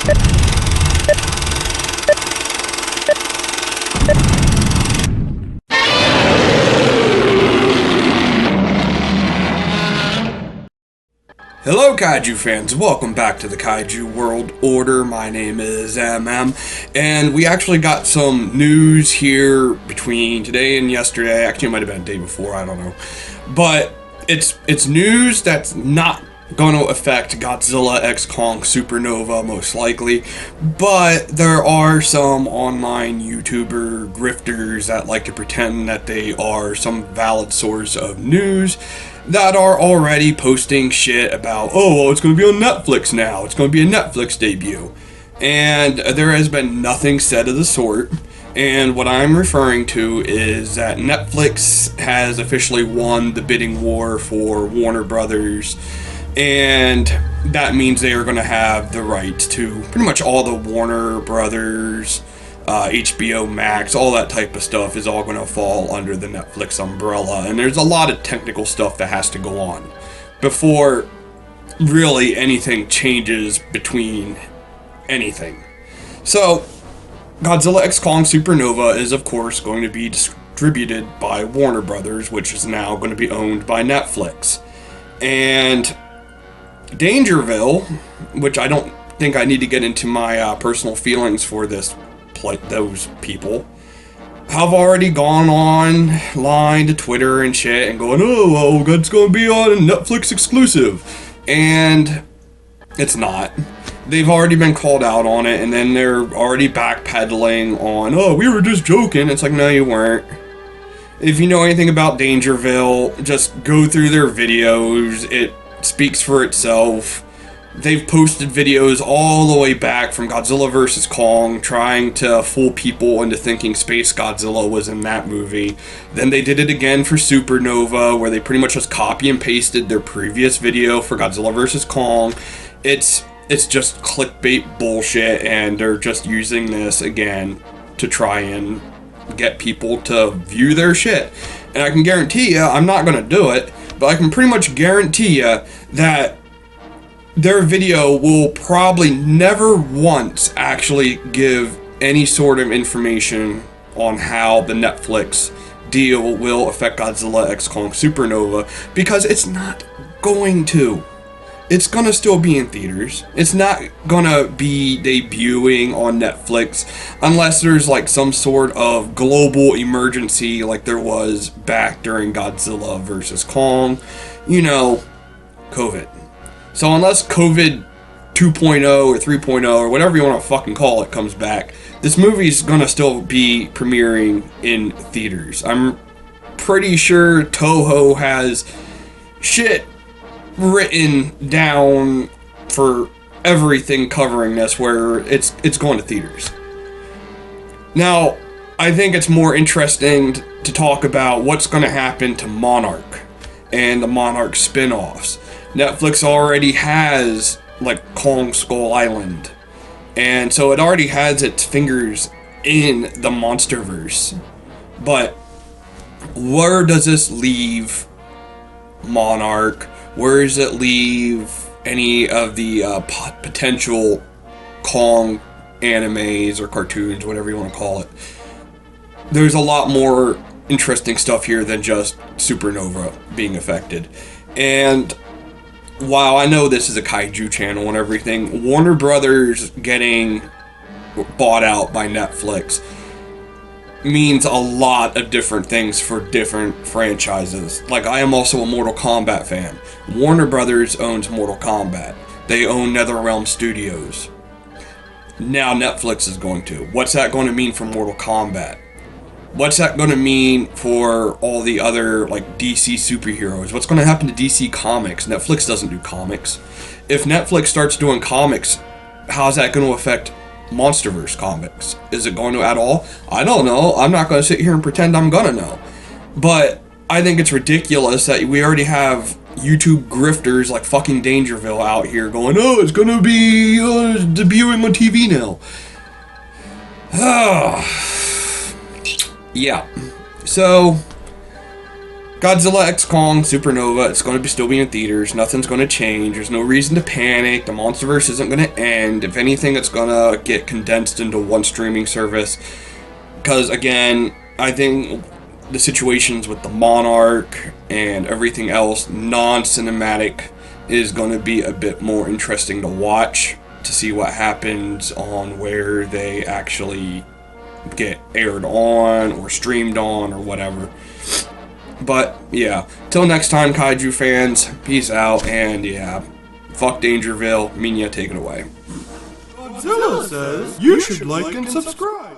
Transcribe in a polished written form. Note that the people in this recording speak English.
Hello Kaiju fans, welcome back to the Kaiju World Order. My name is MM, and we actually got some news here between today and yesterday. Actually, it might have been a day before, I don't know. But it's news that's not going to affect Godzilla x Kong Supernova, most likely. But there are some online YouTuber grifters that like to pretend that they are some valid source of news that are already posting shit about, oh, well, it's going to be on Netflix now. It's going to be a Netflix debut. And there has been nothing said of the sort. And what I'm referring to is that Netflix has officially won the bidding war for Warner Brothers. And that means they are going to have the rights to pretty much all the Warner Brothers, HBO Max, all that type of stuff is all going to fall under the Netflix umbrella. And there's a lot of technical stuff that has to go on before really anything changes between anything. So, Godzilla x Kong Supernova is of course going to be distributed by Warner Brothers, which is now going to be owned by Netflix. And Dangerville, which I don't think I need to get into my personal feelings for those people, have already gone online to Twitter and shit and going, oh, well, that's going to be on a Netflix exclusive. And it's not. They've already been called out on it, and then they're already backpedaling on, oh, we were just joking. It's like, no, you weren't. If you know anything about Dangerville, just go through their videos. It speaks for itself. They've posted videos all the way back from Godzilla vs. Kong, trying to fool people into thinking Space Godzilla was in that movie. Then they did it again for Supernova, where they pretty much just copy and pasted their previous video for Godzilla vs. Kong. It's just clickbait bullshit, and they're just using this again to try and get people to view their shit. And I can guarantee you, I'm not going to do it, but I can pretty much guarantee you that their video will probably never once actually give any sort of information on how the Netflix deal will affect Godzilla x Kong Supernova, because it's not going to. It's gonna still be in theaters. It's not gonna be debuting on Netflix unless there's like some sort of global emergency like there was back during Godzilla vs. Kong. You know, COVID. So unless COVID 2.0 or 3.0 or whatever you want to fucking call it comes back, this movie's gonna still be premiering in theaters. I'm pretty sure Toho has shit written down for everything covering this, where it's going to theaters. Now, I think it's more interesting to talk about what's going to happen to Monarch and the Monarch spin-offs. Netflix already has like Kong Skull Island, and so it already has its fingers in the MonsterVerse. But where does this leave Monarch? Where does it leave any of the potential Kong animes or cartoons, whatever you want to call it? There's a lot more interesting stuff here than just Supernova being affected. And while I know this is a kaiju channel and everything, Warner Brothers getting bought out by Netflix means a lot of different things for different franchises. Like, I am also a Mortal Kombat fan. Warner Brothers owns Mortal Kombat. They own NetherRealm Studios. Now Netflix is going to. What's that going to mean for Mortal Kombat? What's that going to mean for all the other, like, DC superheroes? What's going to happen to DC Comics? Netflix doesn't do comics. If Netflix starts doing comics, how's that going to affect MonsterVerse comics? Is it going to at all? I don't know. I'm not going to sit here and pretend I'm going to know. But I think it's ridiculous that we already have YouTube grifters like fucking Dangerville out here going, oh, it's going to be debuting on TV now. Yeah. So, Godzilla X Kong Supernova, it's going to still be in theaters. Nothing's going to change. There's no reason to panic. The MonsterVerse isn't going to end. If anything, it's going to get condensed into one streaming service. Because, again, I think the situations with the Monarch and everything else, non-cinematic, is going to be a bit more interesting to watch, to see what happens on where they actually get aired on or streamed on or whatever. But yeah, till next time, kaiju fans, peace out, and yeah, fuck Dangerville. Minya, take it away. Godzilla says you should like and subscribe.